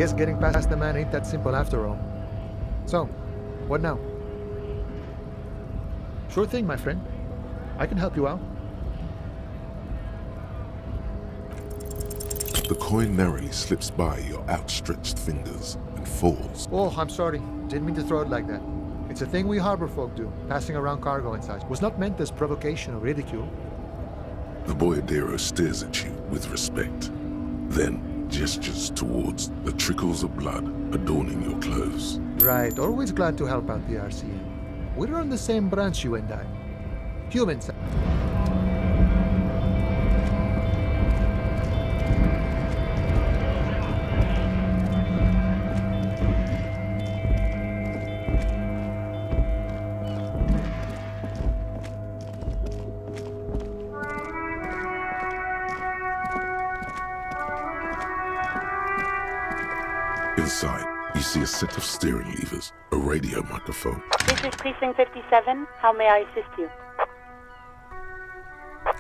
Guess getting past the man ain't that simple after all. So, what now? Sure thing, my friend. I can help you out. The coin narrowly slips by your outstretched fingers and falls. Oh, I'm sorry. Didn't mean to throw it like that. It's a thing we harbor folk do, passing around cargo and such. Was not meant as provocation or ridicule. The boyardero stares at you with respect, then gestures towards the trickles of blood adorning your clothes. Right, always glad to help out the RCM. We're on the same branch, you and I. Humans. Inside, you see a set of steering levers, a radio microphone. This is Precinct 57. How may I assist you?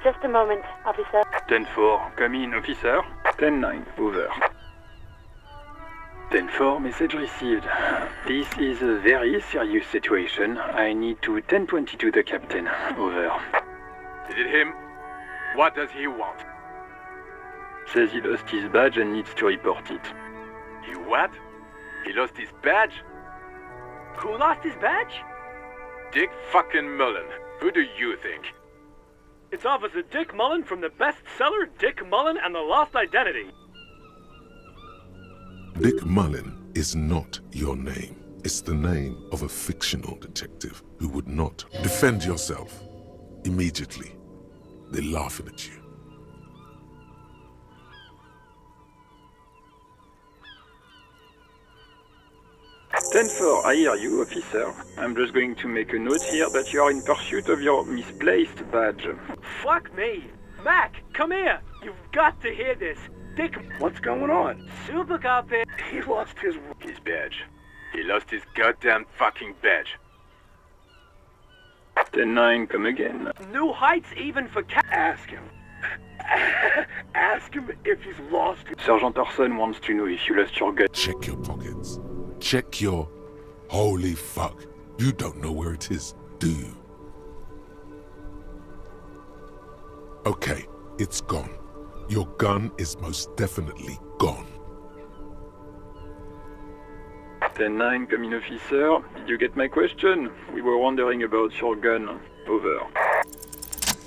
Just a moment, officer. 10-4, come in, officer. 10-9, over. 10-4, message received. This is a very serious situation. I need to 10-22 the captain. Over. Is it him? What does he want? Says he lost his badge and needs to report it. He what? He lost his badge? Who lost his badge? Dick fucking Mullen. Who do you think? It's Officer Dick Mullen from the bestseller Dick Mullen and the Lost Identity. Dick Mullen is not your name. It's the name of a fictional detective who would not defend yourself. Immediately, they're laughing at you. Ten four, I hear you, officer. I'm just going to make a note here that you are in pursuit of your misplaced badge. Fuck me. Mac, come here. You've got to hear this. Dick... What's going on? Super Carpet. He lost his badge. He lost his goddamn fucking badge. 10-9, come again. New heights even for Ask him. Ask him if he's lost. Sergeant Orson wants to know if you lost your gun. Check your pockets. Check your... Holy fuck. You don't know where it is, do you? Okay, it's gone. Your gun is most definitely gone. 10-9, come in, officer. Did you get my question? We were wondering about your gun. Over.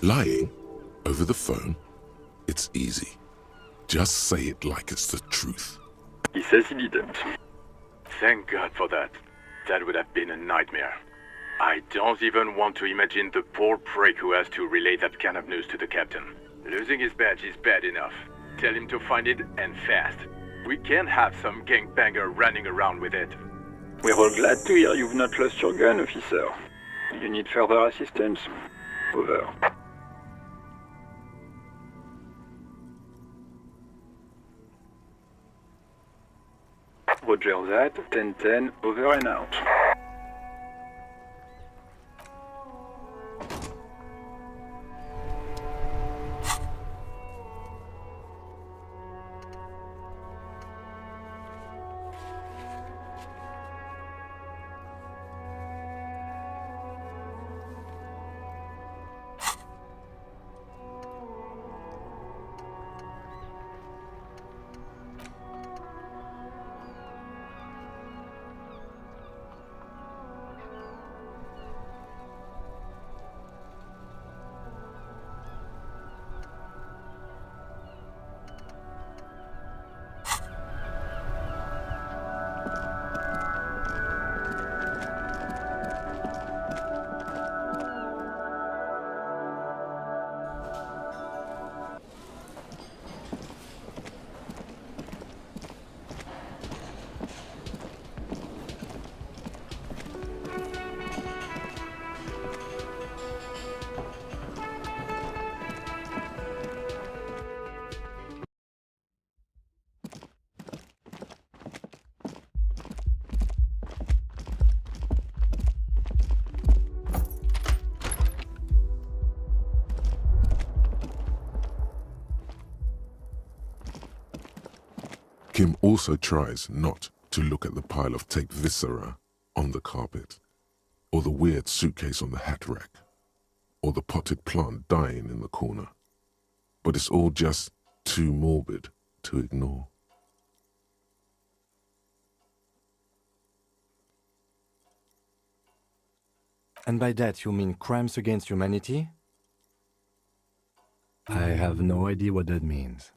Lying over the phone? It's easy. Just say it like it's the truth. He says he didn't. Thank God for that. That would have been a nightmare. I don't even want to imagine the poor prick who has to relay that kind of news to the captain. Losing his badge is bad enough. Tell him to find it, and fast. We can't have some gangbanger running around with it. We're all glad to hear you've not lost your gun, officer. You need further assistance? Over. Roger that. 10-10, over and out. Kim also tries not to look at the pile of taped viscera on the carpet, or the weird suitcase on the hat rack, or the potted plant dying in the corner. But it's all just too morbid to ignore. And by that you mean crimes against humanity? I have no idea what that means.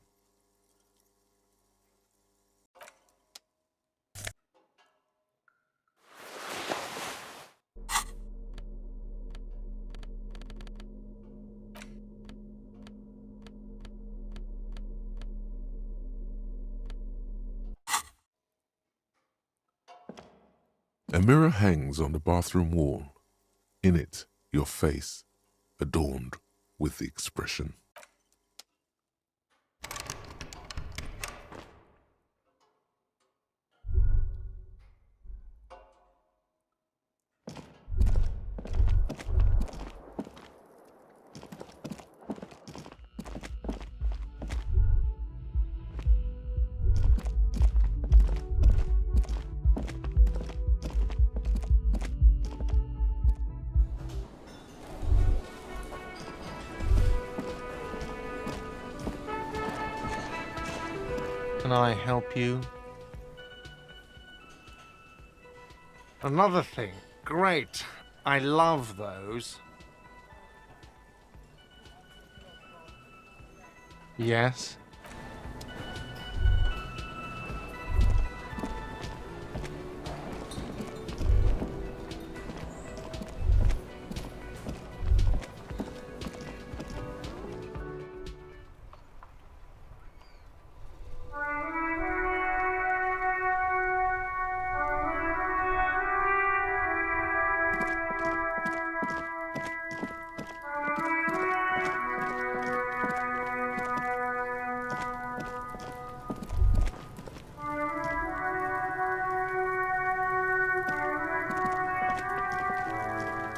A mirror hangs on the bathroom wall. In it, your face, adorned with the expression. Can I help you? Another thing. Great. I love those. Yes.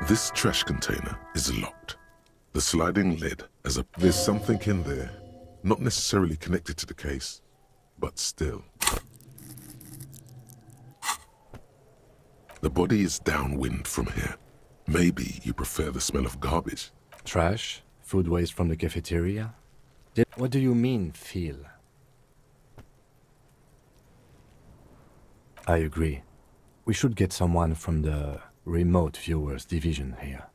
This trash container is locked. The sliding lid has a... There's something in there, not necessarily connected to the case, but still. The body is downwind from here. Maybe you prefer the smell of garbage. Trash? Food waste from the cafeteria? What do you mean, feel? I agree. We should get someone from the remote viewers division here.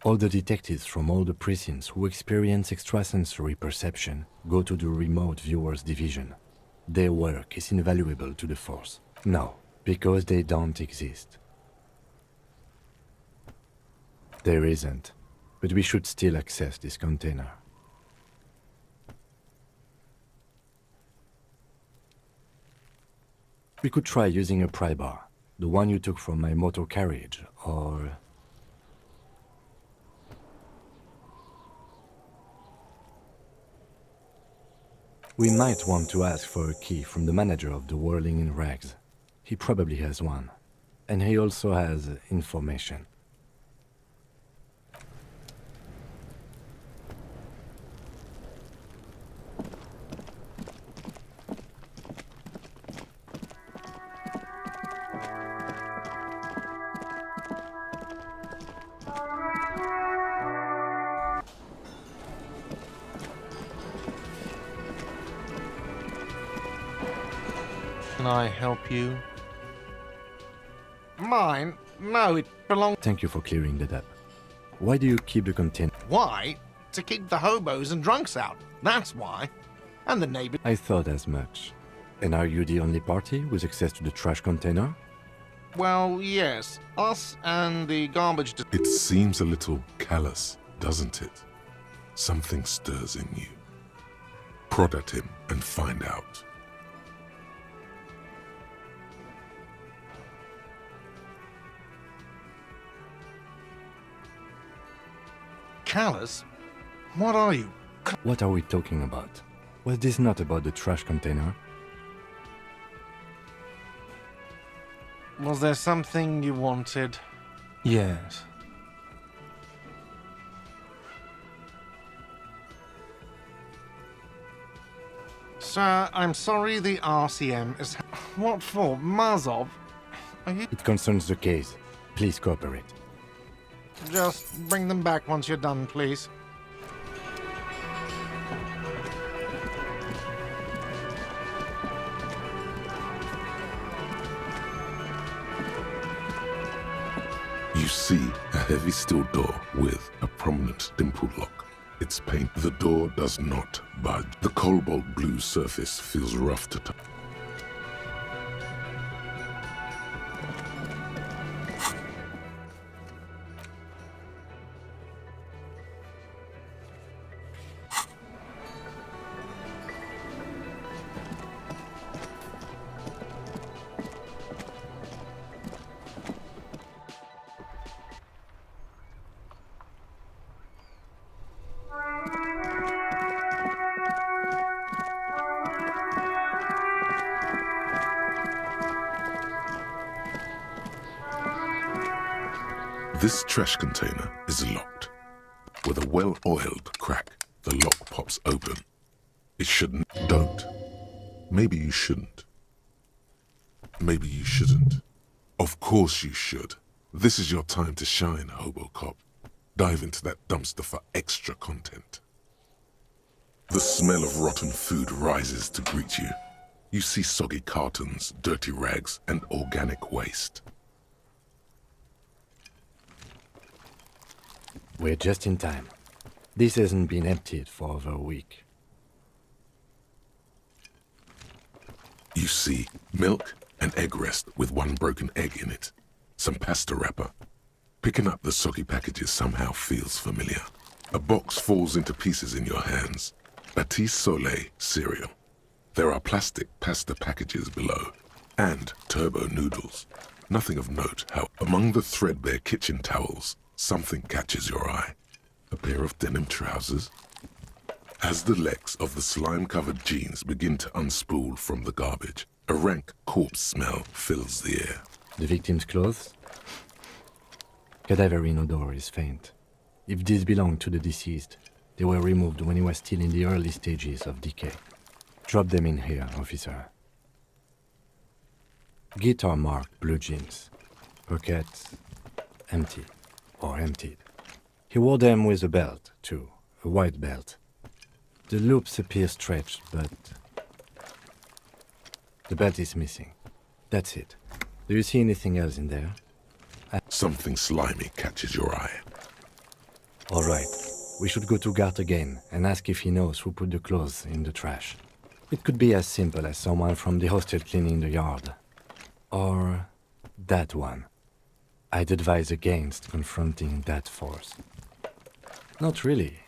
All the detectives from all the precincts who experience extrasensory perception go to the remote viewers division. Their work is invaluable to the force. No, because they don't exist. There isn't, but we should still access this container. We could try using a pry bar, the one you took from my motor carriage, or... We might want to ask for a key from the manager of the Whirling in Rags. He probably has one. And he also has information. Can I help you? Mine? No, it belongs... Thank you for clearing that up. Why do you keep the container? Why? To keep the hobos and drunks out. That's why. And the neighbors... I thought as much. And are you the only party with access to the trash container? Well, yes. Us and the garbage... It seems a little callous, doesn't it? Something stirs in you. Prod at him and find out. Callous? What are you? What are we talking about? Was this not about the trash container? Was there something you wanted? Yes. Sir, I'm sorry the RCM is... What for? Mazov? Are you... It concerns the case. Please cooperate. Just bring them back once you're done, please. You see a heavy steel door with a prominent dimple lock. Its paint, the door does not budge. The cobalt blue surface feels rough to touch. This trash container is locked. With a well-oiled crack, the lock pops open. It shouldn't. Don't. Maybe you shouldn't. Maybe you shouldn't. Of course you should. This is your time to shine, Hobocop. Dive into that dumpster for extra content. The smell of rotten food rises to greet you. You see soggy cartons, dirty rags, and organic waste. We're just in time. This hasn't been emptied for over a week. You see milk and egg rest with one broken egg in it. Some pasta wrapper. Picking up the soggy packages somehow feels familiar. A box falls into pieces in your hands. Batiste Soleil cereal. There are plastic pasta packages below. And turbo noodles. Nothing of note, how among the threadbare kitchen towels, something catches your eye. A pair of denim trousers. As the legs of the slime-covered jeans begin to unspool from the garbage, a rank corpse smell fills the air. The victim's clothes? Cadaverine odor is faint. If these belong to the deceased, they were removed when he was still in the early stages of decay. Drop them in here, officer. Guitar marked blue jeans. Pockets empty or emptied. He wore them with a belt, too, a white belt. The loops appear stretched, but the belt is missing. That's it. Do you see anything else in there? Something slimy catches your eye. All right. We should go to Gart again and ask if he knows who put the clothes in the trash. It could be as simple as someone from the hostel cleaning the yard. Or that one. I'd advise against confronting that force. Not really.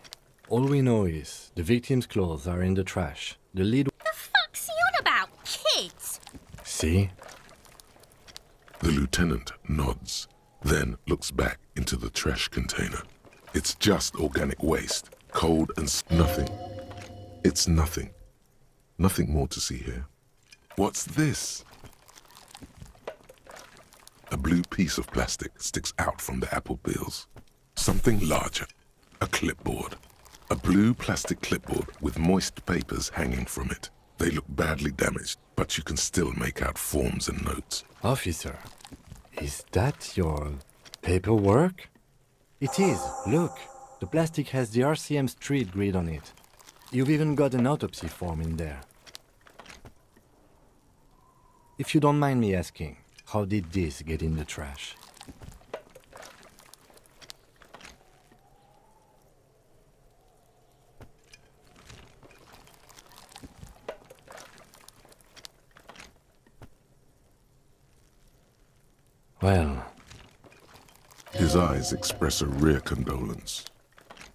All we know is the victim's clothes are in the trash. The lead... The fuck's he on about, kids? See? The lieutenant nods, then looks back into the trash container. It's just organic waste, cold and nothing. It's nothing. Nothing more to see here. What's this? A blue piece of plastic sticks out from the apple peels. Something larger. A clipboard. A blue plastic clipboard with moist papers hanging from it. They look badly damaged, but you can still make out forms and notes. Officer, is that your paperwork? It is. Look. The plastic has the RCM street grid on it. You've even got an autopsy form in there. If you don't mind me asking, how did this get in the trash? Well... His eyes express a rare condolence.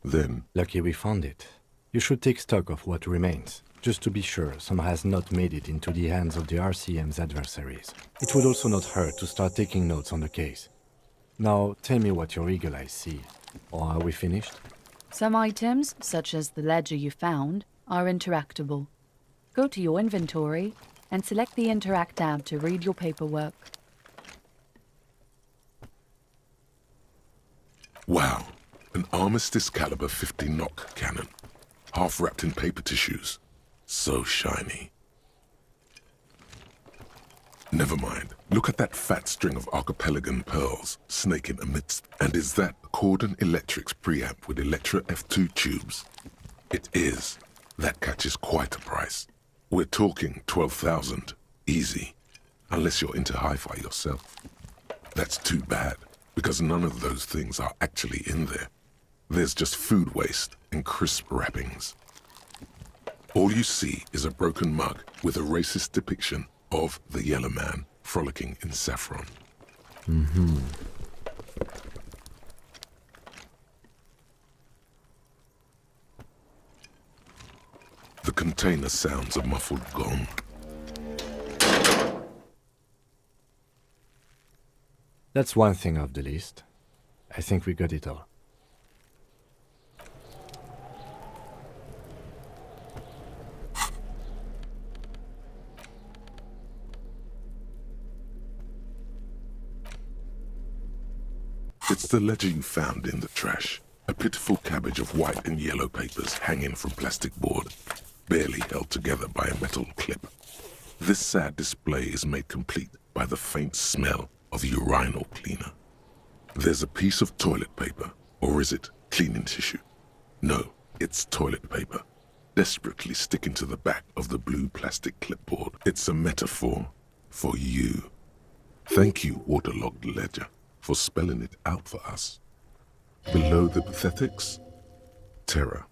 Then... Lucky we found it. You should take stock of what remains, just to be sure some has not made it into the hands of the RCM's adversaries. It would also not hurt to start taking notes on the case. Now, tell me what your eagle eyes see. Or are we finished? Some items, such as the ledger you found, are interactable. Go to your inventory and select the Interact tab to read your paperwork. Wow, an Armistice caliber 50 knock cannon, half wrapped in paper tissues. So shiny. Never mind. Look at that fat string of archipelagon pearls snaking amidst. And is that Cordon Electric's preamp with Electra F2 tubes? It is. That catches quite a price. We're talking 12,000. Easy. Unless you're into hi-fi yourself. That's too bad, because none of those things are actually in there. There's just food waste and crisp wrappings. All you see is a broken mug with a racist depiction of the yellow man frolicking in saffron. The container sounds a muffled gong. That's one thing off the list. I think we got it all. It's the ledger you found in the trash. A pitiful cabbage of white and yellow papers hanging from plastic board, barely held together by a metal clip. This sad display is made complete by the faint smell of urinal cleaner. There's a piece of toilet paper, or is it cleaning tissue? No, it's toilet paper, desperately sticking to the back of the blue plastic clipboard. It's a metaphor for you. Thank you, waterlogged ledger, for spelling it out for us. Below the pathetics, terror.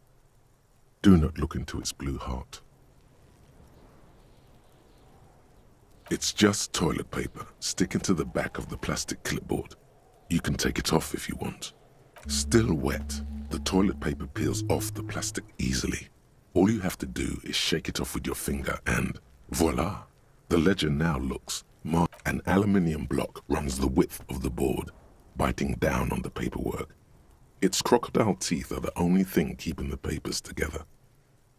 Do not look into its blue heart. It's just toilet paper sticking to the back of the plastic clipboard. You can take it off if you want. Still wet, the toilet paper peels off the plastic easily. All you have to do is shake it off with your finger and voila! The ledger now looks marked. An aluminium block runs the width of the board, biting down on the paperwork. Its crocodile teeth are the only thing keeping the papers together.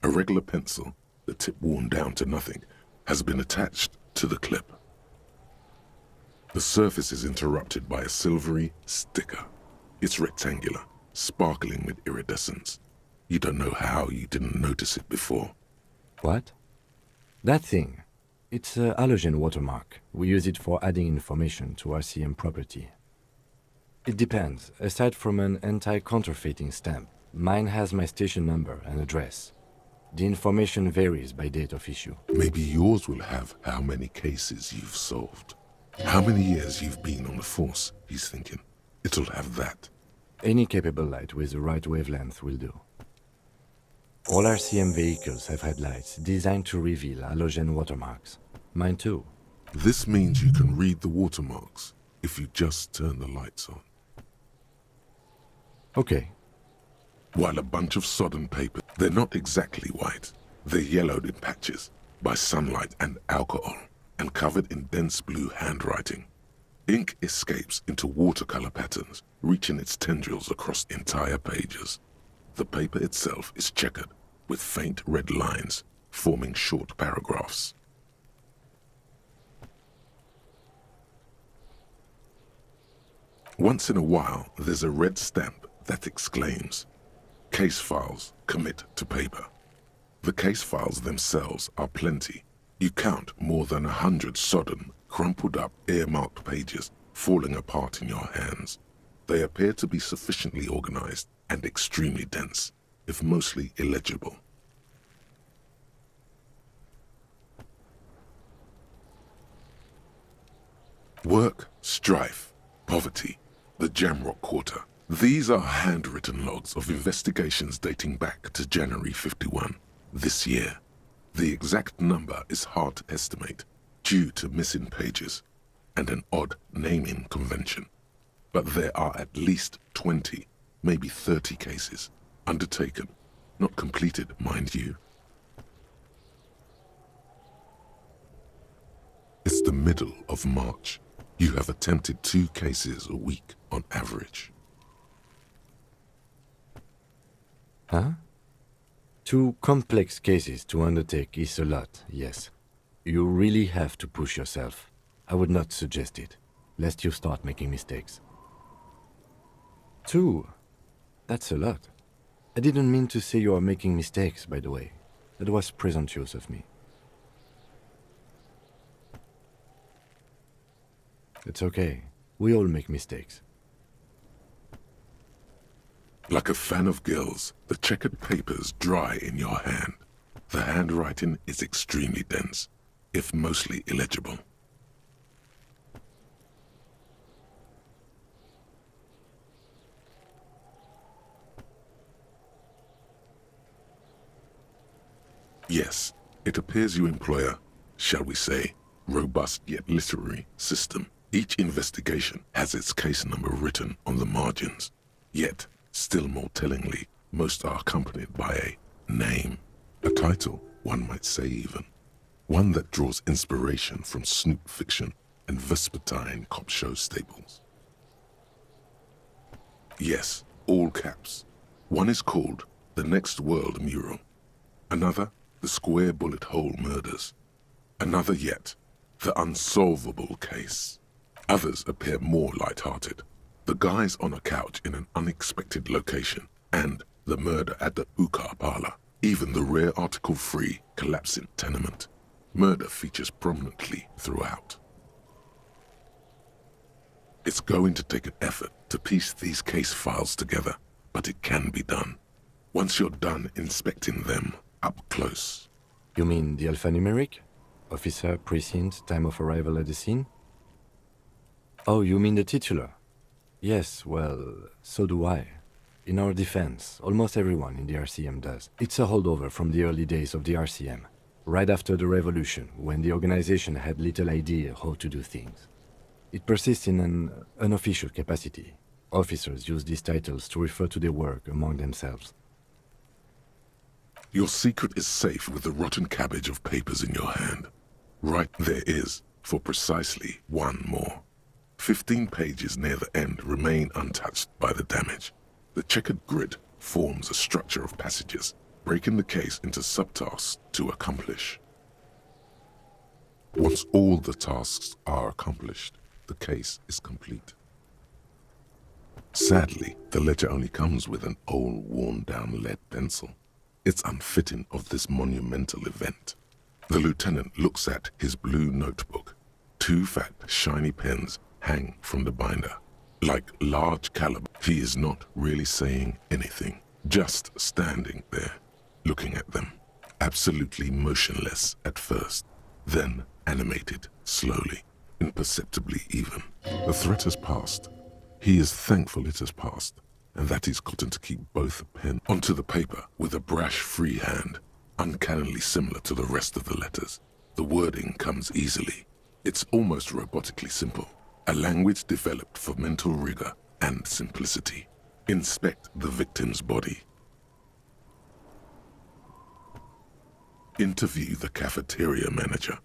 A regular pencil, the tip worn down to nothing, has been attached to the clip. The surface is interrupted by a silvery sticker. It's rectangular, sparkling with iridescence. You don't know how you didn't notice it before. What? That thing. It's a halogen watermark. We use it for adding information to RCM property. It depends. Aside from an anti-counterfeiting stamp, mine has my station number and address. The information varies by date of issue. Maybe yours will have how many cases you've solved. How many years you've been on the force, he's thinking. It'll have that. Any capable light with the right wavelength will do. All RCM vehicles have headlights designed to reveal halogen watermarks. Mine too. This means you can read the watermarks if you just turn the lights on. Okay. While a bunch of sodden paper, they're not exactly white. They're yellowed in patches by sunlight and alcohol, and covered in dense blue handwriting. Ink escapes into watercolor patterns, reaching its tendrils across entire pages. The paper itself is checkered, with faint red lines forming short paragraphs. Once in a while, there's a red stamp that exclaims, "Case files commit to paper." The case files themselves are plenty. You count more than 100 sodden, crumpled up, earmarked pages falling apart in your hands. They appear to be sufficiently organized and extremely dense, if mostly illegible. Work, strife, poverty, the Jamrock Quarter. These are handwritten logs of investigations dating back to January 51, this year. The exact number is hard to estimate due to missing pages and an odd naming convention. But there are at least 20, maybe 30 cases undertaken, not completed, mind you. It's the middle of March. You have attempted 2 cases a week on average. Huh? 2 complex cases to undertake is a lot, yes. You really have to push yourself. I would not suggest it, lest you start making mistakes. 2? That's a lot. I didn't mean to say you are making mistakes, by the way. That was presumptuous of me. It's okay. We all make mistakes. Like a fan of gills, the checkered papers dry in your hand. The handwriting is extremely dense, if mostly illegible. Yes, it appears you employ a, shall we say, robust yet literary system. Each investigation has its case number written on the margins. Yet, still more tellingly, most are accompanied by a name, a title, one might say even. One that draws inspiration from snoop fiction and vespertine cop show staples. Yes, all caps. One is called The Next World Mural. Another, The Square Bullet Hole Murders. Another yet, The Unsolvable Case. Others appear more light-hearted. The guys on a couch in an unexpected location, and The Murder at the Hookah Parlor. Even the rare article-free collapsing tenement. Murder features prominently throughout. It's going to take an effort to piece these case files together, but it can be done. Once you're done inspecting them up close. You mean the alphanumeric? Officer, precinct, time of arrival at the scene? Oh, you mean the titular? Yes, well, so do I. In our defense, almost everyone in the RCM does. It's a holdover from the early days of the RCM, right after the revolution, when the organization had little idea how to do things. It persists in an unofficial capacity. Officers use these titles to refer to their work among themselves. Your secret is safe with the rotten cabbage of papers in your hand. Right there is, for precisely one more. 15 pages near the end remain untouched by the damage. The checkered grid forms a structure of passages, breaking the case into subtasks to accomplish. Once all the tasks are accomplished, the case is complete. Sadly, the ledger only comes with an old, worn-down lead pencil. It's unfitting of this monumental event. The lieutenant looks at his blue notebook. 2 fat, shiny pens hang from the binder. Like large caliber, he is not really saying anything, just standing there, looking at them. Absolutely motionless at first, then animated slowly, imperceptibly even. The threat has passed. He is thankful it has passed, and that he's gotten to keep both the pen onto the paper with a brash free hand, uncannily similar to the rest of the letters. The wording comes easily. It's almost robotically simple. A language developed for mental rigor and simplicity. Inspect the victim's body. Interview the cafeteria manager.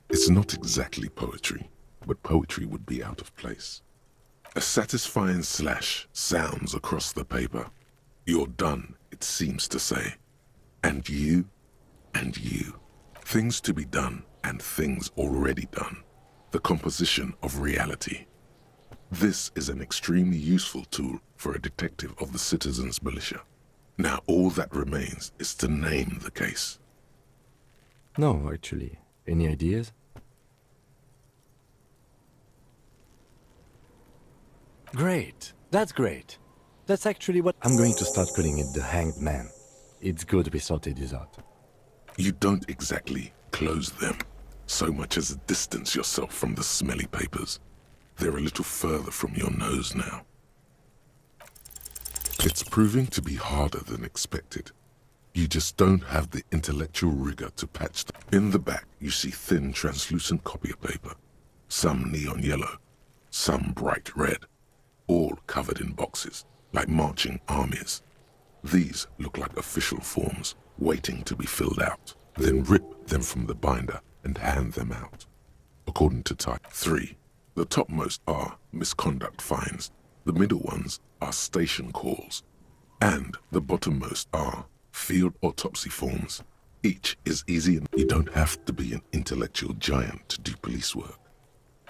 It's not exactly poetry, but poetry would be out of place. A satisfying slash sounds across the paper. You're done, it seems to say. And you, and you. Things to be done and things already done. The composition of reality. This is an extremely useful tool for a detective of the citizens' militia. Now all that remains is to name the case. No, actually. Any ideas? Great. That's great. That's actually what I'm going to start calling it, the Hanged Man. It's good we sorted this out. You don't exactly close them, so much as distance yourself from the smelly papers. They're a little further from your nose now. It's proving to be harder than expected. You just don't have the intellectual rigor to patch them. In the back, you see thin, translucent copier paper. Some neon yellow, some bright red, all covered in boxes, like marching armies. These look like official forms, waiting to be filled out. Then rip them from the binder and hand them out. According to type 3, the topmost are misconduct fines, the middle ones are station calls, and the bottommost are field autopsy forms. Each is easy and you don't have to be an intellectual giant to do police work.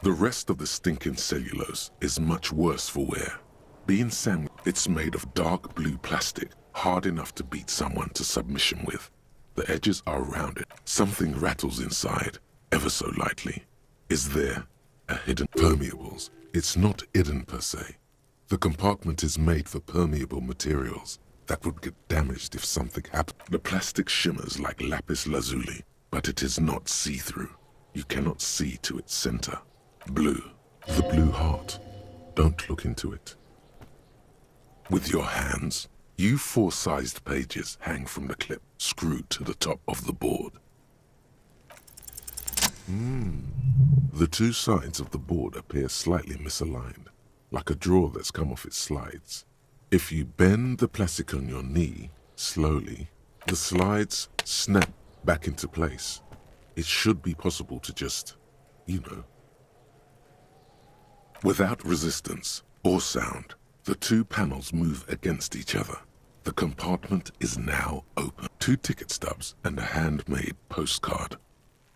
The rest of the stinking cellulose is much worse for wear. Being sandwiched, it's made of dark blue plastic, hard enough to beat someone to submission with. The edges are rounded. Something rattles inside, ever so lightly. Is there a hidden permeables? It's not hidden per se. The compartment is made for permeable materials that would get damaged if something happened. The plastic shimmers like lapis lazuli, but it is not see-through. You cannot see to its center. Blue. The blue heart. Don't look into it. With your hands, you 4-sized pages hang from the clip screwed to the top of the board. The 2 sides of the board appear slightly misaligned, like a drawer that's come off its slides. If you bend the plastic on your knee slowly, the slides snap back into place. It should be possible to just, Without resistance or sound, the 2 panels move against each other. The compartment is now open. 2 ticket stubs and a handmade postcard.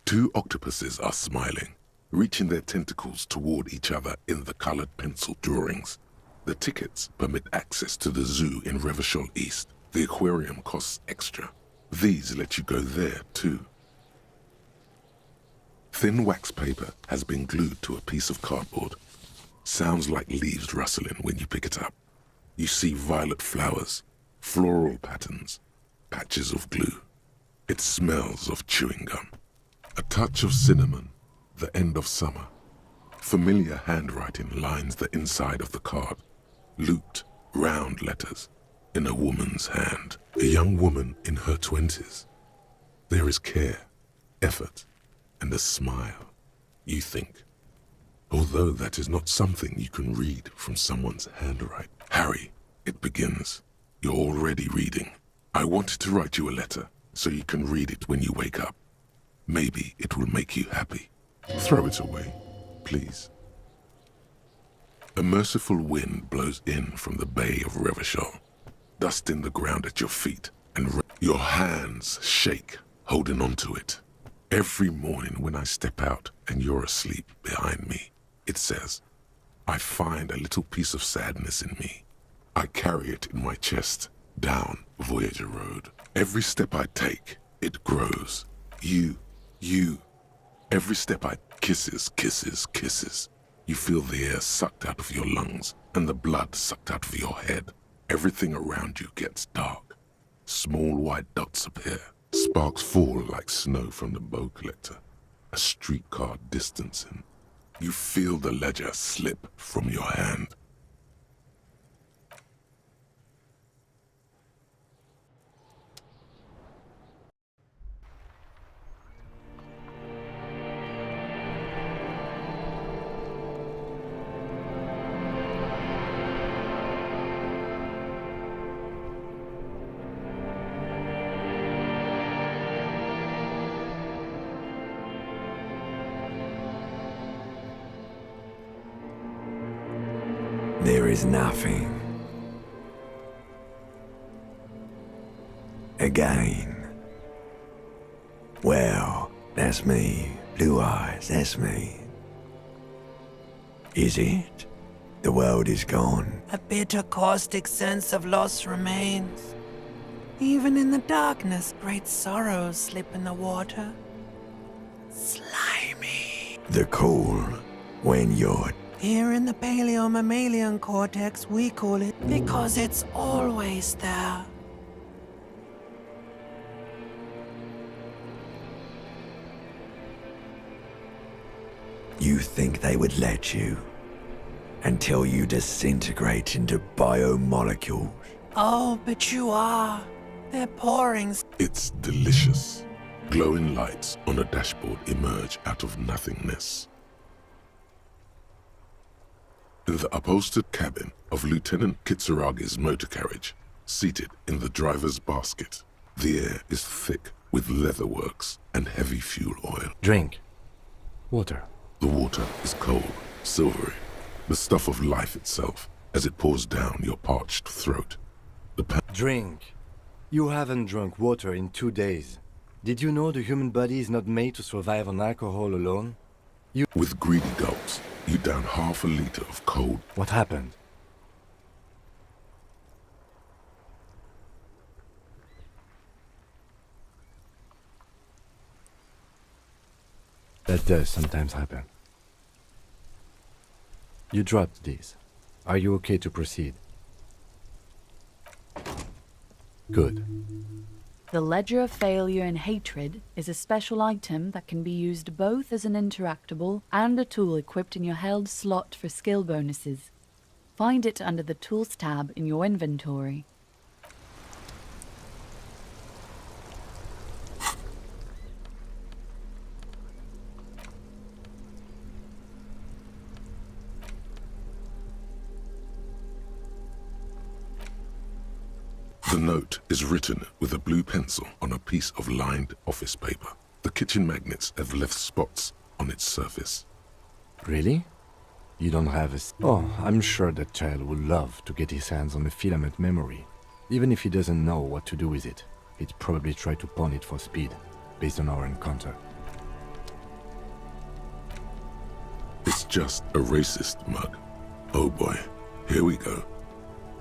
2 octopuses are smiling, reaching their tentacles toward each other in the colored pencil drawings. The tickets permit access to the zoo in Revachol East. The aquarium costs extra. These let you go there too. Thin wax paper has been glued to a piece of cardboard. Sounds like leaves rustling when you pick it up. You see violet flowers, floral patterns, patches of glue. It smells of chewing gum. A touch of cinnamon, the end of summer. Familiar handwriting lines the inside of the card. Looped, round letters in a woman's hand. A young woman in her 20s. There is care, effort, and a smile. You think, although that is not something you can read from someone's handwriting. Harry, it begins. You're already reading. I wanted to write you a letter so you can read it when you wake up. Maybe it will make you happy. Throw it away, please. A merciful wind blows in from the Bay of Revachol, dusting the ground at your feet, and your hands shake, holding onto it. Every morning when I step out and you're asleep behind me, it says, I find a little piece of sadness in me. I carry it in my chest, down Voyager Road. Every step I take, it grows. You. Every step I kisses. You feel the air sucked out of your lungs and the blood sucked out of your head. Everything around you gets dark. Small white dots appear. Sparks fall like snow from the bow collector. A streetcar distancing. You feel the ledger slip from your hand. There is nothing. Again. Well, that's me. Blue eyes, that's me. Is it? The world is gone. A bitter, caustic sense of loss remains. Even in the darkness, great sorrows slip in the water. Slimy. The cool, when you're... Here in the paleo-mammalian cortex, we call it because it's always there. You think they would let you? Until you disintegrate into biomolecules. Oh, but you are. They're pouring. It's delicious. Glowing lights on a dashboard emerge out of nothingness. In the upholstered cabin of Lieutenant Kitsuragi's motor carriage, seated in the driver's basket, the air is thick with leatherworks and heavy fuel oil. Drink. Water. The water is cold, silvery, the stuff of life itself, as it pours down your parched throat. Drink. You haven't drunk water in 2 days. Did you know the human body is not made to survive on alcohol alone? With greedy gulps, you down half a liter of cold. What happened? That does sometimes happen. You dropped these. Are you okay to proceed? Good. The Ledger of Failure and Hatred is a special item that can be used both as an interactable and a tool equipped in your held slot for skill bonuses. Find it under the Tools tab in your inventory. The note is written with a blue pencil on a piece of lined office paper. The kitchen magnets have left spots on its surface. Really? You don't have a... Oh, I'm sure that child would love to get his hands on a filament memory. Even if he doesn't know what to do with it, he'd probably try to pawn it for speed, based on our encounter. It's just a racist mug. Oh boy, here we go.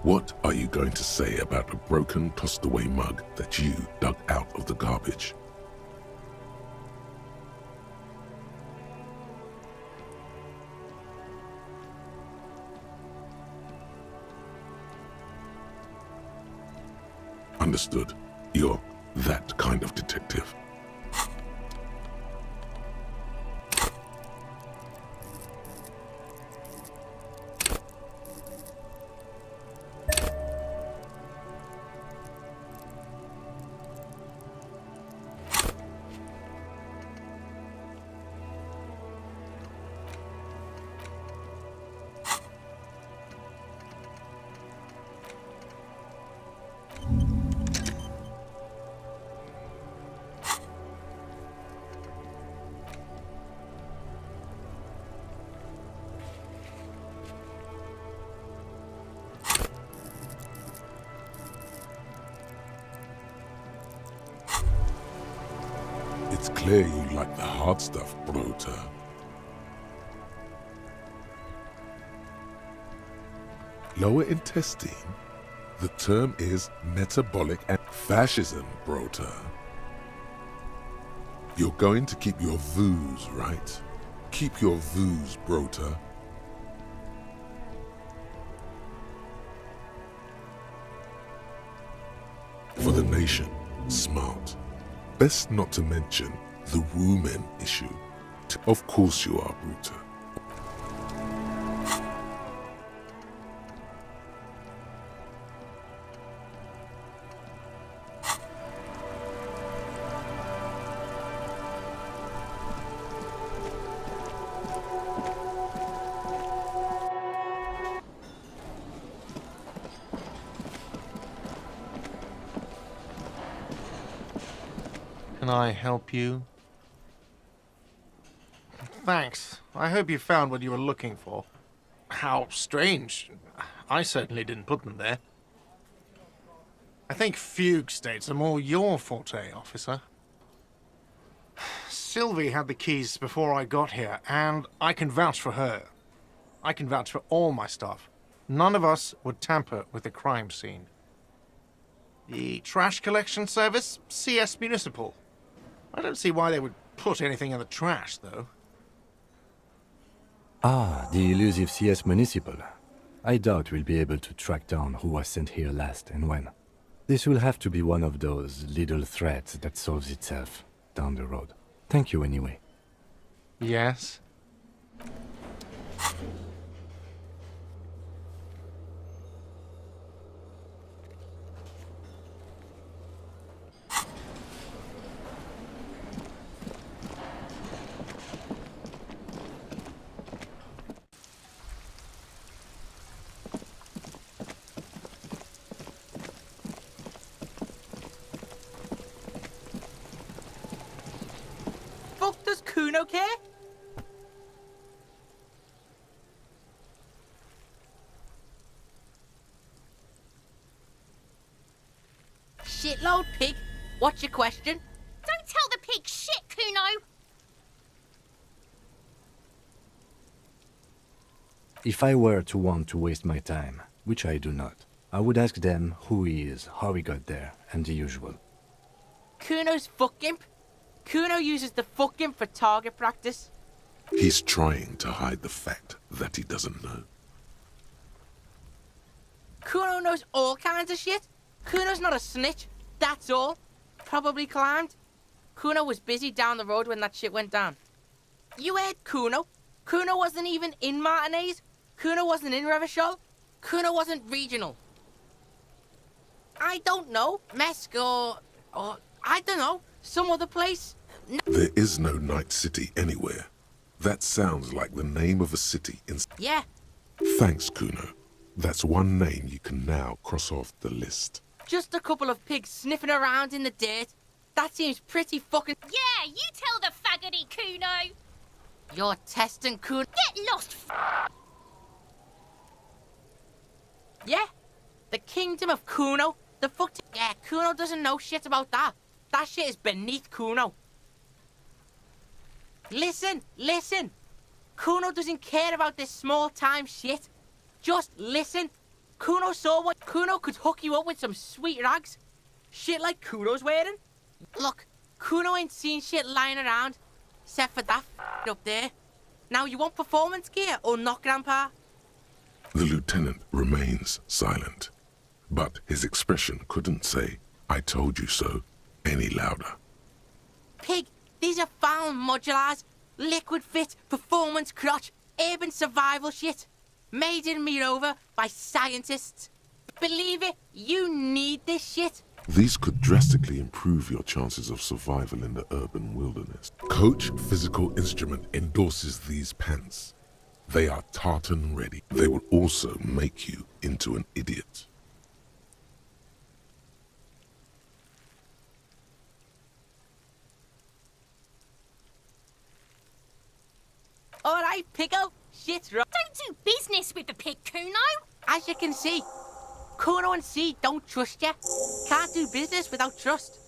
What are you going to say about a broken, tossed-away mug that you dug out of the garbage? Understood. You're that kind of detective. It's clear you like the hard stuff, Brota. Lower intestine? The term is metabolic and fascism, Brota. You're going to keep your vooz, right? Keep your vooz, Brota. For the nation, smart. Best not to mention the woman issue. Of course you are, Bruta. Can I help you? Thanks. I hope you found what you were looking for. How strange. I certainly didn't put them there. I think fugue states are more your forte, officer. Sylvie had the keys before I got here, and I can vouch for her. I can vouch for all my staff. None of us would tamper with the crime scene. The trash collection service? CS Municipal. I don't see why they would put anything in the trash, though. Ah, the elusive CS Municipal. I doubt we'll be able to track down who was sent here last and when. This will have to be one of those little threats that solves itself down the road. Thank you anyway. Yes? Does Kuno care? Shitload pig. What's your question? Don't tell the pig shit, Kuno! If I were to want to waste my time, which I do not, I would ask them who he is, how he got there, and the usual. Kuno's fuck imp. Kuno uses the fucking for target practice. He's trying to hide the fact that he doesn't know. Kuno knows all kinds of shit. Kuno's not a snitch, that's all. Probably climbed. Kuno was busy down the road when that shit went down. You heard Kuno? Kuno wasn't even in Martinez. Kuno wasn't in Revachol. Kuno wasn't regional. I don't know. Mesk or I don't know. Some other place. There is no Night City anywhere. That sounds like the name of a city in... Yeah. Thanks, Kuno. That's one name you can now cross off the list. Just a couple of pigs sniffing around in the dirt. That seems pretty fucking... Yeah, you tell the faggoty, Kuno. You're testing Kuno. Get lost, Yeah. The kingdom of Kuno. The fuck... Yeah, Kuno doesn't know shit about that. That shit is beneath Kuno. Listen, listen. Kuno doesn't care about this small-time shit. Just listen. Kuno saw what... Kuno could hook you up with some sweet rags. Shit like Kuno's wearing. Look, Kuno ain't seen shit lying around. Except for that up there. Now, you want performance gear or not, Grandpa? The lieutenant remains silent, but his expression couldn't say, "I told you so," any louder. Pig, these are found modulars. Liquid fit, performance crotch, urban survival shit. Made in Mirova by scientists. Believe it, you need this shit. These could drastically improve your chances of survival in the urban wilderness. Coach Physical Instrument endorses these pants. They are tartan ready. They will also make you into an idiot. Alright, Pico. Shit's right. Don't do business with the pig, Kuno. As you can see, Kuno and C don't trust you. Can't do business without trust.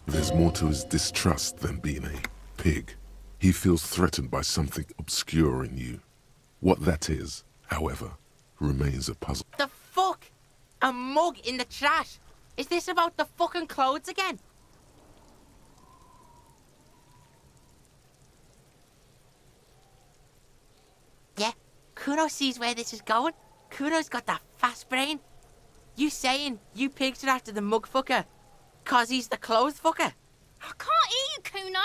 There's more to his distrust than being a pig. He feels threatened by something obscure in you. What that is, however, remains a puzzle. The fuck? A mug in the trash? Is this about the fucking clothes again? Yeah, Kuno sees where this is going. Kuno's got that fast brain. You saying you pigs are after the mug fucker? 'Cause he's the clothes fucker? I can't hear you, Kuno.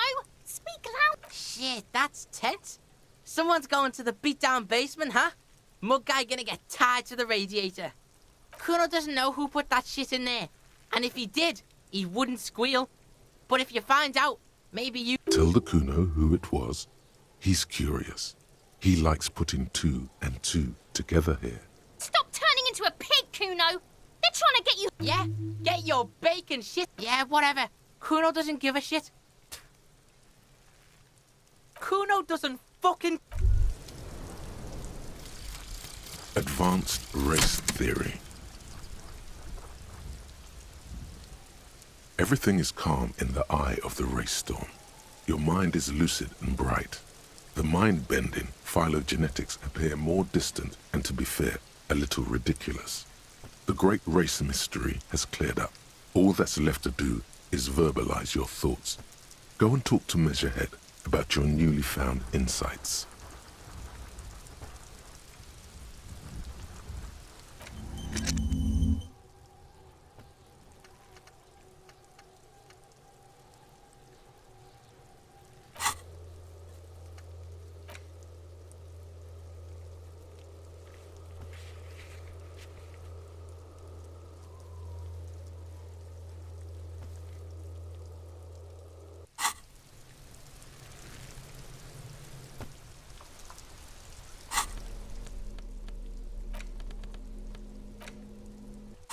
Speak loud. Shit, that's tense. Someone's going to the beat-down basement, huh? Mug guy gonna get tied to the radiator. Kuno doesn't know who put that shit in there. And if he did, he wouldn't squeal. But if you find out, maybe you... Tell the Kuno who it was. He's curious. He likes putting 2 and 2 together here. Stop turning into a pig, Kuno. They're trying to get you... Yeah, get your bacon shit. Yeah, whatever. Kuno doesn't give a shit. Kuno doesn't fucking... Advanced race theory. Everything is calm in the eye of the race storm. Your mind is lucid and bright. The mind-bending phylogenetics appear more distant and, to be fair, a little ridiculous. The great race mystery has cleared up. All that's left to do is verbalize your thoughts. Go and talk to Measurehead about your newly found insights.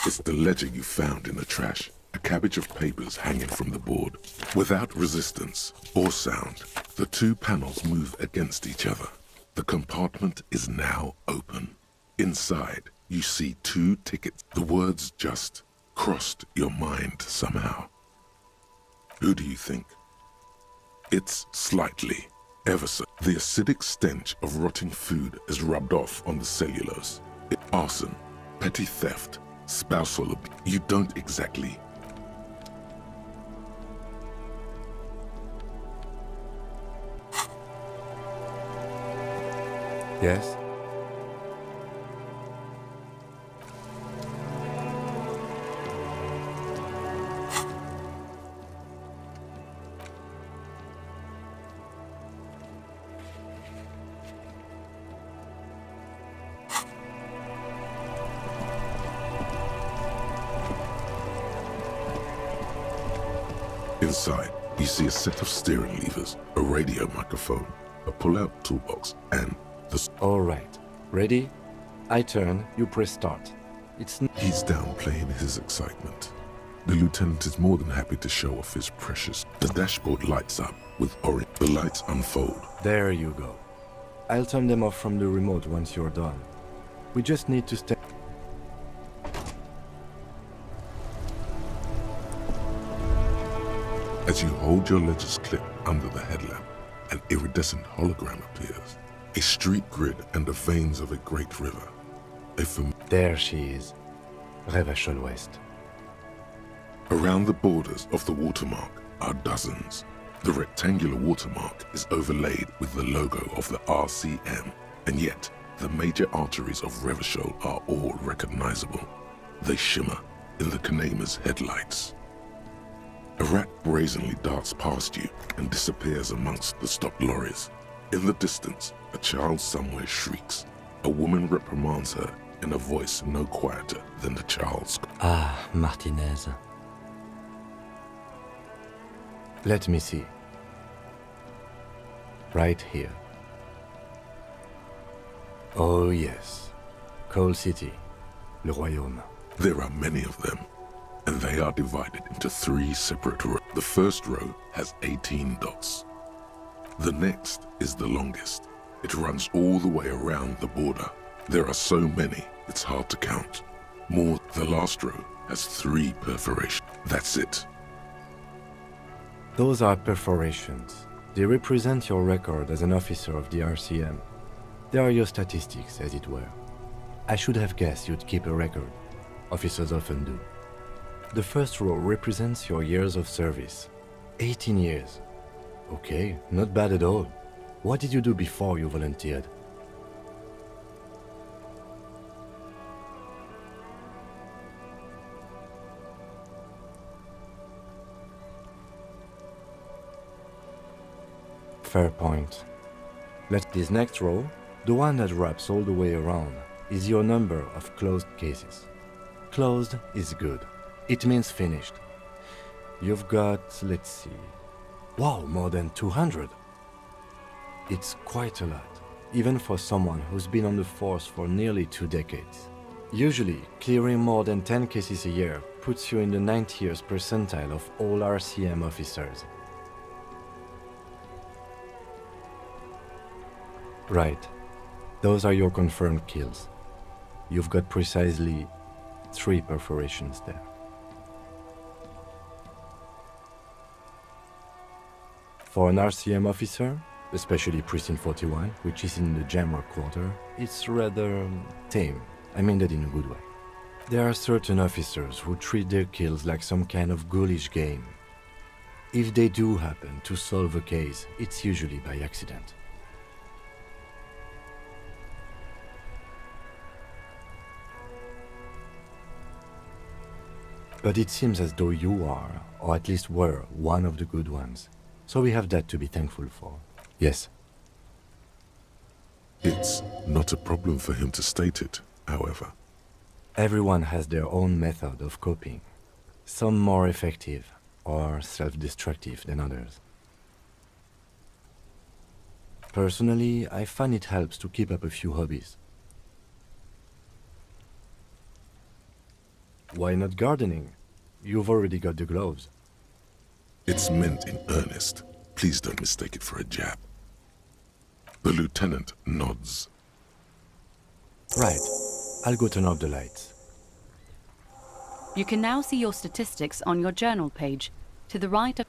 It's the ledger you found in the trash. A cabbage of papers hanging from the board. Without resistance or sound, the 2 panels move against each other. The compartment is now open. Inside, you see 2 tickets. The words just crossed your mind somehow. Who do you think? It's slightly, ever so. The acidic stench of rotting food is rubbed off on the cellulose. Arson, petty theft, spousal abuse. You don't exactly. Yes? Inside, you see a set of steering levers, a radio microphone, a pull-out toolbox, and the... All right. Ready? I turn, you press start. He's downplaying his excitement. The lieutenant is more than happy to show off his precious. The dashboard lights up with orange. The lights unfold. There you go. I'll turn them off from the remote once you're done. We just need to stay... As you hold your ledger's clip under the headlamp, an iridescent hologram appears. A street grid and the veins of a great river. There she is. Revachol West. Around the borders of the watermark are dozens. The rectangular watermark is overlaid with the logo of the RCM, and yet the major arteries of Revachol are all recognizable. They shimmer in the Kanema's headlights. A rat brazenly darts past you and disappears amongst the stopped lorries. In the distance, a child somewhere shrieks. A woman reprimands her in a voice no quieter than the child's. Ah, Martinez. Let me see. Right here. Oh yes. Coal City. Le Royaume. There are many of them, and they are divided into 3 separate rows. The first row has 18 dots. The next is the longest. It runs all the way around the border. There are so many, it's hard to count. More, the last row has 3 perforations. That's it. Those are perforations. They represent your record as an officer of the RCM. They are your statistics, as it were. I should have guessed you'd keep a record. Officers often do. The first row represents your years of service. 18 years. Okay, not bad at all. What did you do before you volunteered? Fair point. This next row, the one that wraps all the way around, is your number of closed cases. Closed is good. It means finished. You've got, let's see... Wow, more than 200! It's quite a lot, even for someone who's been on the force for nearly 2 decades. Usually, clearing more than 10 cases a year puts you in the 90th percentile of all RCM officers. Right. Those are your confirmed kills. You've got precisely 3 perforations there. For an RCM officer, especially Precinct 41, which is in the Jamrock quarter, it's rather tame. I mean that in a good way. There are certain officers who treat their kills like some kind of ghoulish game. If they do happen to solve a case, it's usually by accident. But it seems as though you are, or at least were, one of the good ones. So we have that to be thankful for. Yes. It's not a problem for him to state it, however. Everyone has their own method of coping. Some more effective or self-destructive than others. Personally, I find it helps to keep up a few hobbies. Why not gardening? You've already got the gloves. It's meant in earnest. Please don't mistake it for a jab. The lieutenant nods. Right. I'll go turn off the lights. You can now see your statistics on your journal page. To the right of...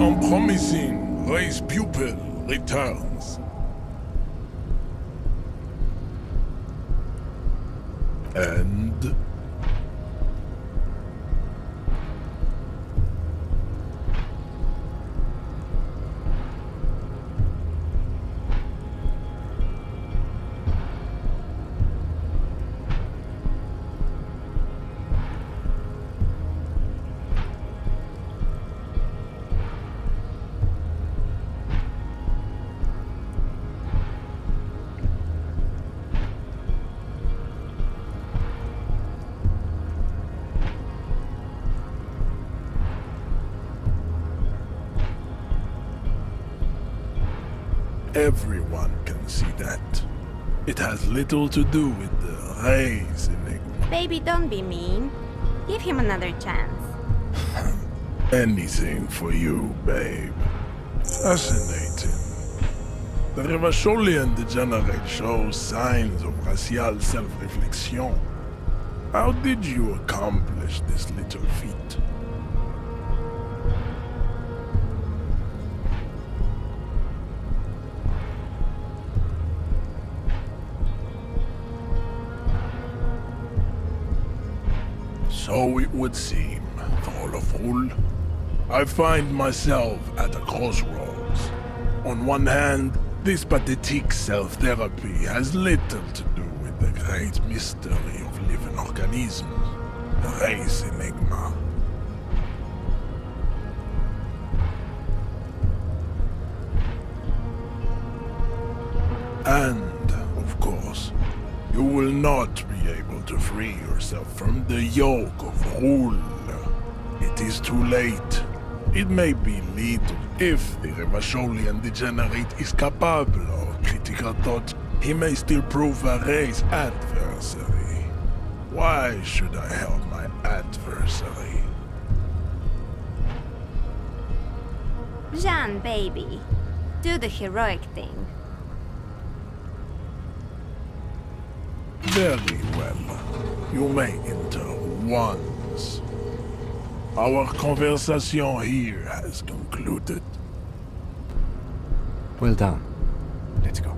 unpromising race pupil returns. And everyone can see that. It has little to do with the race enigma. Baby, don't be mean. Give him another chance. Anything for you, babe. Fascinating. The Revacholian degenerate shows signs of racial self-reflection. How did you accomplish this little feat? So it would seem, Throloful. I find myself at a crossroads. On one hand, this pathetic self-therapy has little to do with the great mystery of living organisms, the race enigma. And, of course, you will not be able to free yourself from the yoke of rule. It is too late. It may be little. If the Revacholian degenerate is capable of critical thought, he may still prove a race adversary. Why should I help my adversary? Jean, baby. Do the heroic thing. Very well. You may enter once. Our conversation here has concluded. Well done. Let's go.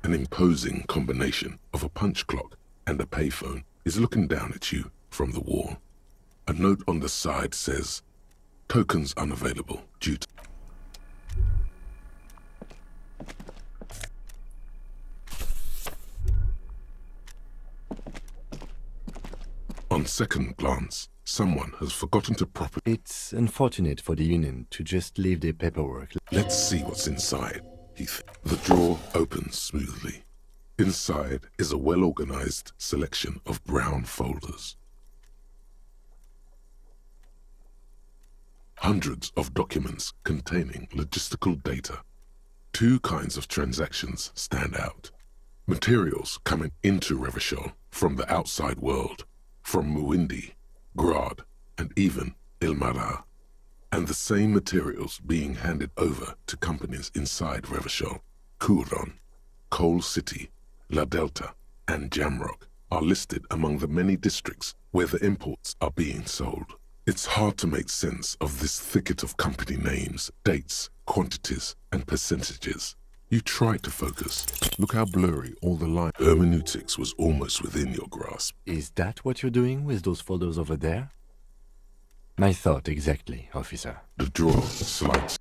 An imposing combination of a punch clock and a payphone is looking down at you from the wall. A note on the side says, "Tokens unavailable due to..." On second glance, someone has forgotten to properly... It's unfortunate for the Union to just leave their paperwork. Let's see what's inside. The drawer opens smoothly. Inside is a well-organized selection of brown folders. Hundreds of documents containing logistical data. Two kinds of transactions stand out. Materials coming into Revachol from the outside world, from Muindi, Grad, and even Ilmara. And the same materials being handed over to companies inside Revachol. Kuron, Coal City, La Delta, and Jamrock are listed among the many districts where the imports are being sold. It's hard to make sense of this thicket of company names, dates, quantities, and percentages. You try to focus. Look how blurry all the lines. Hermeneutics was almost within your grasp. Is that what you're doing with those photos over there? My thought exactly, officer. The drawer slides.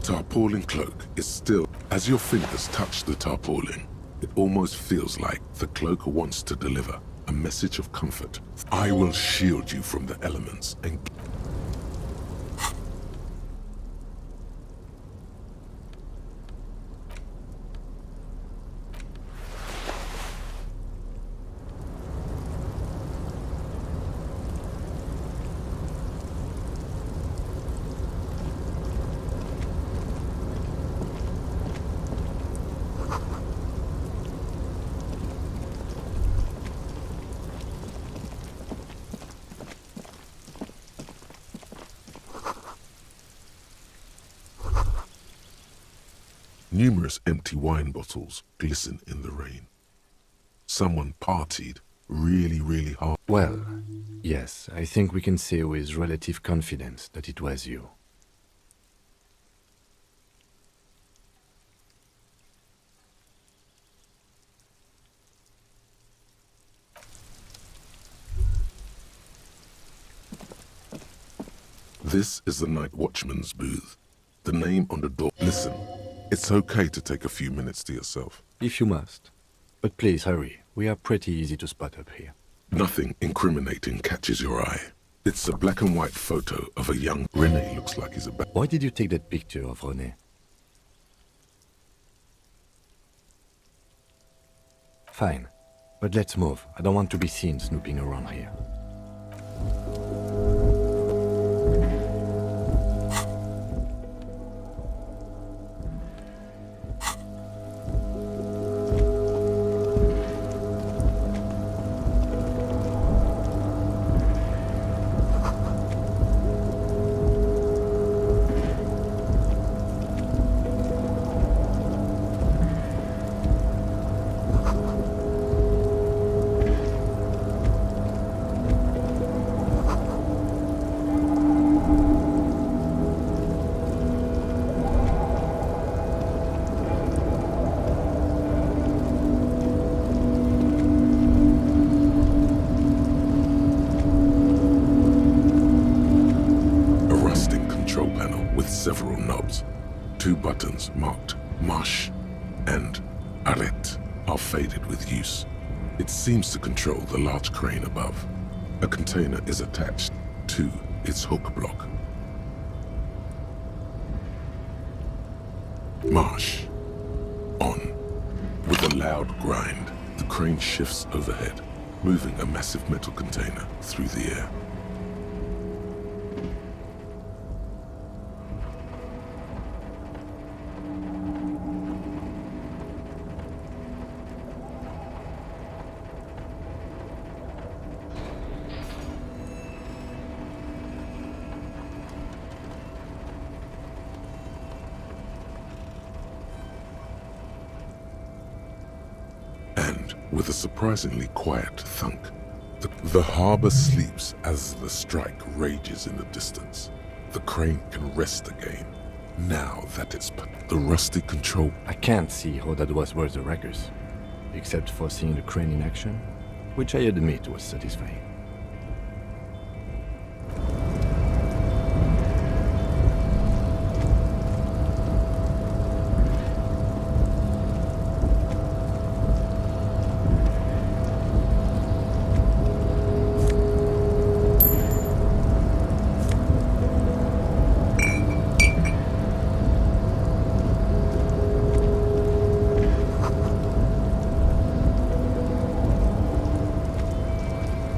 tarpaulin cloak is still... As your fingers touch the tarpaulin, it almost feels like the cloak wants to deliver a message of comfort. I will shield you from the elements and... Numerous empty wine bottles glisten in the rain. Someone partied really hard. Well, yes, I think we can say with relative confidence that it was you. This is the night watchman's booth. The name on the door. Listen, it's okay to take a few minutes to yourself. If you must. But please hurry. We are pretty easy to spot up here. Nothing incriminating catches your eye. It's a black and white photo of a young... René looks like he's about... Why did you take that picture of René? Fine. But let's move. I don't want to be seen snooping around here. Several knobs. 2 buttons marked Marche and Arrête are faded with use. It seems to control the large crane above. A container is attached to its hook block. Marche. On. With a loud grind, the crane shifts overhead, moving a massive metal container through the air. With a surprisingly quiet thunk, the harbor sleeps as the strike rages in the distance. The crane can rest again, now that it's put the rusty control. I can't see how that was worth the wreckers, except for seeing the crane in action, which I admit was satisfying.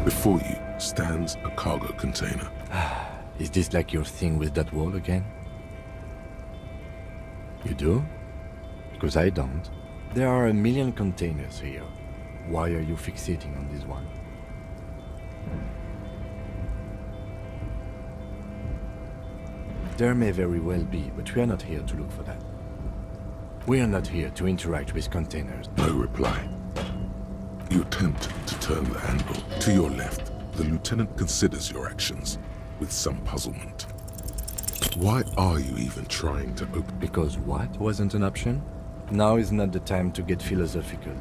Before you stands a cargo container. Is this like your thing with that wall again? You do? Because I don't. There are a million containers here. Why are you fixating on this one? There may very well be, but we are not here to look for that. We are not here to interact with containers. No reply. You attempt to turn the handle. To your left, the lieutenant considers your actions with some puzzlement. Why are you even trying to open? Because what wasn't an option? Now is not the time to get philosophical.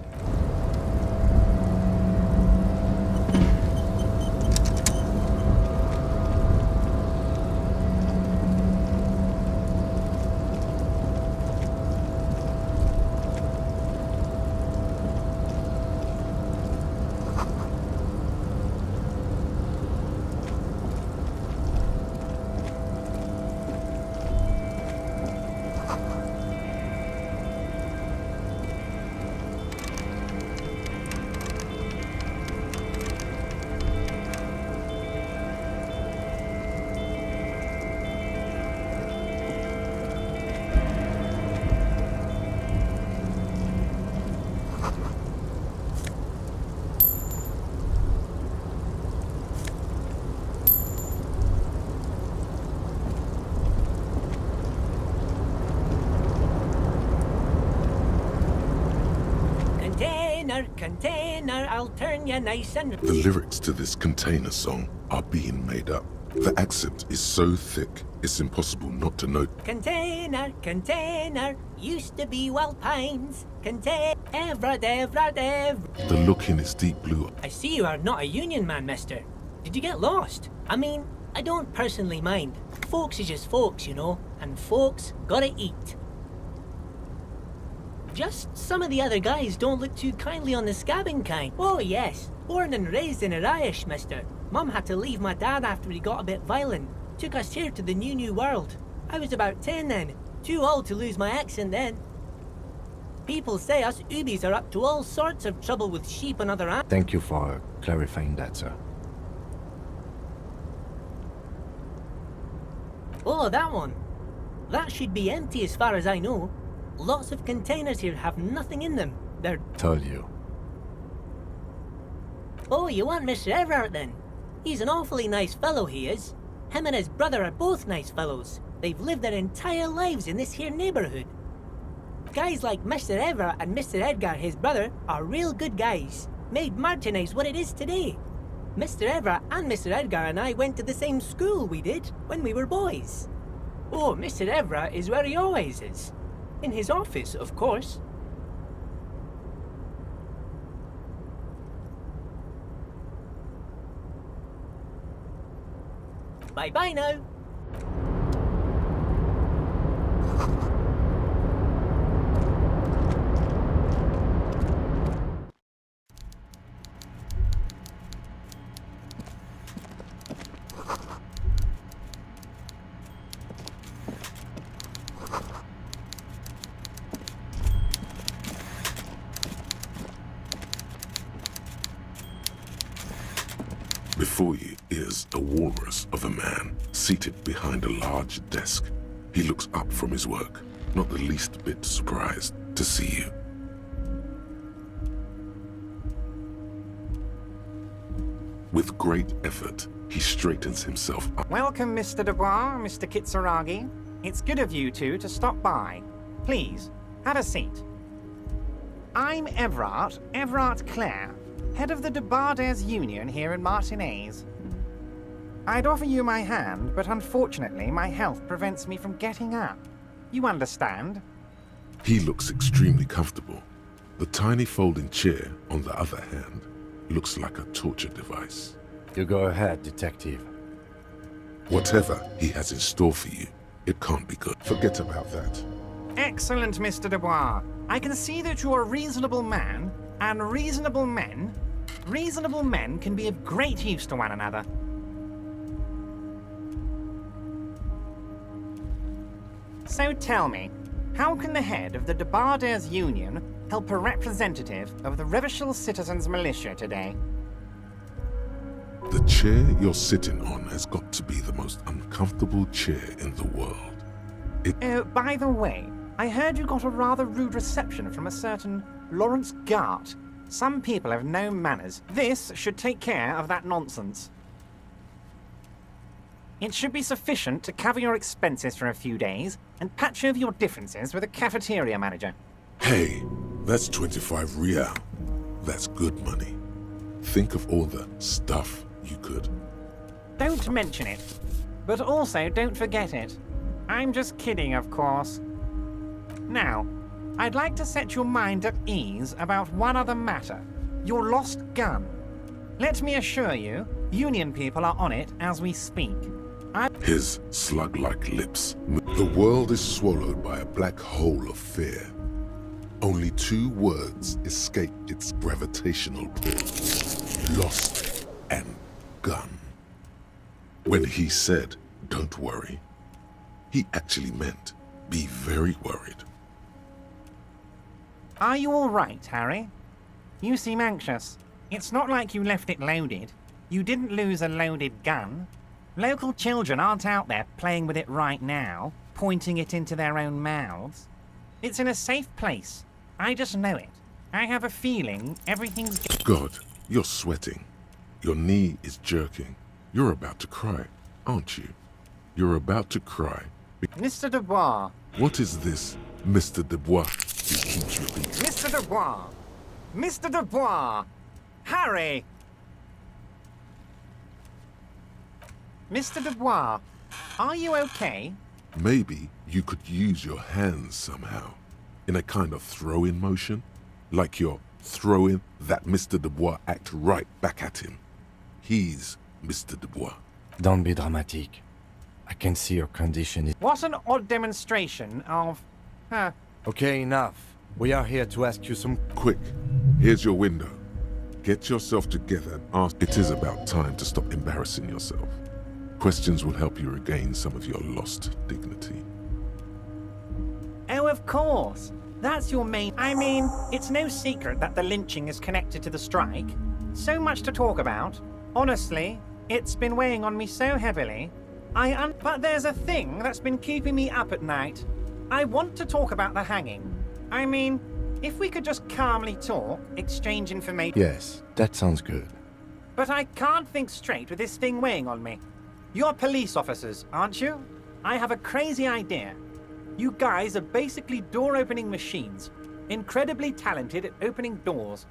container, I'll turn you nice and... The lyrics to this Container song are being made up. The accent is so thick, it's impossible not to note. Container, container, used to be Wild Pines. Container, Evra, Devra, Dev. The look in his deep blue. I see you are not a union man, mister. Did you get lost? I mean, I don't personally mind. Folks is just folks, you know, and folks gotta eat. Just some of the other guys don't look too kindly on the scabbing kind. Oh yes, born and raised in Irish, mister. Mum had to leave my dad after he got a bit violent. Took us here to the new world. I was about 10 then. Too old to lose my accent then. People say us Ubis are up to all sorts of trouble with sheep and other animals. Thank you for clarifying that, sir. Oh, that one. That should be empty as far as I know. Lots of containers here have nothing in them. They're... Told you. Oh, you want Mr. Everard then? He's an awfully nice fellow, he is. Him and his brother are both nice fellows. They've lived their entire lives in this here neighborhood. Guys like Mr. Everard and Mr. Edgar, his brother, are real good guys. Made Martinez what it is today. Mr. Everard and Mr. Edgar and I went to the same school we did when we were boys. Oh, Mr. Everard is where he always is. In his office, of course. Bye-bye now. Before you is a walrus of a man seated behind a large desk. He looks up from his work, not the least bit surprised to see you. With great effort, he straightens himself up. Welcome, Mr. Dubois, Mr. Kitsuragi. It's good of you two to stop by. Please, have a seat. I'm Everard Clare, head of the Debarders Union here in Martinez. I'd offer you my hand, but unfortunately my health prevents me from getting up. You understand? He looks extremely comfortable. The tiny folding chair, on the other hand, looks like a torture device. You go ahead, detective. Whatever he has in store for you, it can't be good. Forget about that. Excellent, Mr. Dubois. I can see that you're a reasonable man, and reasonable men can be of great use to one another. So tell me, how can the head of the Debarders Union help a representative of the Revachol Citizens Militia today? The chair you're sitting on has got to be the most uncomfortable chair in the world. By the way, I heard you got a rather rude reception from a certain Lawrence Gart. Some people have no manners. This should take care of that nonsense. It should be sufficient to cover your expenses for a few days and patch over your differences with a cafeteria manager. Hey, that's 25 real. That's good money. Think of all the stuff you could. Don't mention it. But also don't forget it. I'm just kidding, of course. Now, I'd like to set your mind at ease about one other matter. Your lost gun. Let me assure you, Union people are on it as we speak. His slug-like lips. The world is swallowed by a black hole of fear. Only 2 words escape its gravitational pull. Lost and gun. When he said, "Don't worry," he actually meant, be very worried. Are you all right, Harry? You seem anxious. It's not like you left it loaded. You didn't lose a loaded gun. Local children aren't out there playing with it right now, pointing it into their own mouths. It's in a safe place. I just know it. I have a feeling everything's... God, you're sweating. Your knee is jerking. You're about to cry, aren't you? You're about to cry. Mr. Dubois. What is this, Mr. Dubois? He keeps repeating. Mr. Dubois. Mr. Dubois! Harry! Mr. Dubois, are you okay? Maybe you could use your hands somehow, in a kind of throw-in motion, like you're throwing that Mr. Dubois act right back at him. He's Mr. Dubois. Don't be dramatic. I can see your condition is... What an odd demonstration of... Okay, enough. We are here to ask you some... Quick, here's your window. Get yourself together and ask. It is about time to stop embarrassing yourself. Questions will help you regain some of your lost dignity. Oh, of course. That's your main... I mean, it's no secret that the lynching is connected to the strike. So much to talk about. Honestly, it's been weighing on me so heavily. But there's a thing that's been keeping me up at night. I want to talk about the hanging. I mean, if we could just calmly talk, exchange information... Yes, that sounds good. But I can't think straight with this thing weighing on me. You're police officers, aren't you? I have a crazy idea. You guys are basically door-opening machines. Incredibly talented at opening doors.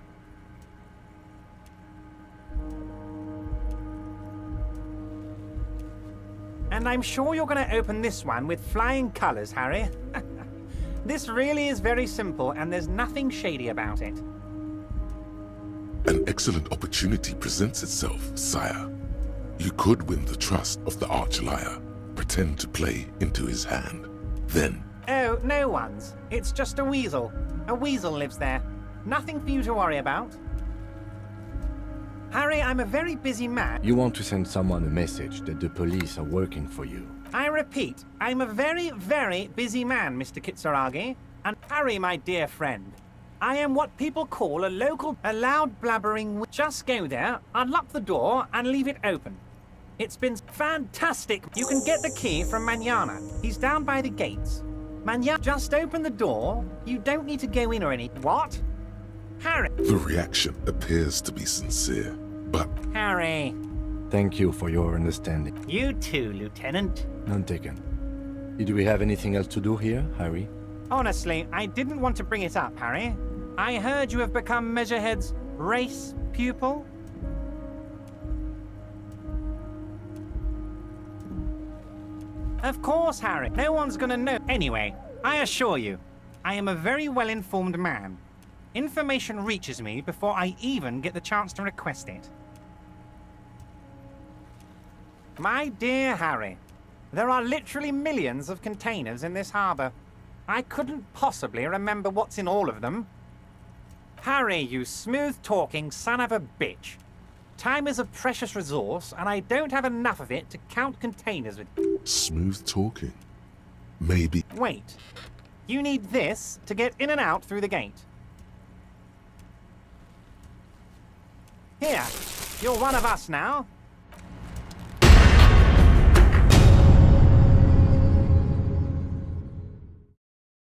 And I'm sure you're going to open this one with flying colors, Harry. This really is very simple, and there's nothing shady about it. An excellent opportunity presents itself, sire. You could win the trust of the arch-liar, pretend to play into his hand. Then... Oh, no one's. It's just a weasel. A weasel lives there. Nothing for you to worry about. Harry, I'm a very busy man. You want to send someone a message that the police are working for you. I repeat, I'm a very, very busy man, Mr. Kitsuragi. And Harry, my dear friend, I am what people call a loud blabbering... Just go there, unlock the door, and leave it open. It's been fantastic. You can get the key from Manana. He's down by the gates. Manana, just open the door. You don't need to go in or anything. What? Harry. The reaction appears to be sincere, but... Harry. Thank you for your understanding. You too, Lieutenant. None taken. Do we have anything else to do here, Harry? Honestly, I didn't want to bring it up, Harry. I heard you have become Measurehead's race pupil. Of course, Harry. No one's gonna know. Anyway, I assure you, I am a very well-informed man. Information reaches me before I even get the chance to request it. My dear Harry, there are literally millions of containers in this harbor. I couldn't possibly remember what's in all of them. Harry, you smooth-talking son of a bitch. Time is a precious resource, and I don't have enough of it to count containers with... Smooth talking? Maybe... Wait. You need this to get in and out through the gate. Here. You're one of us now.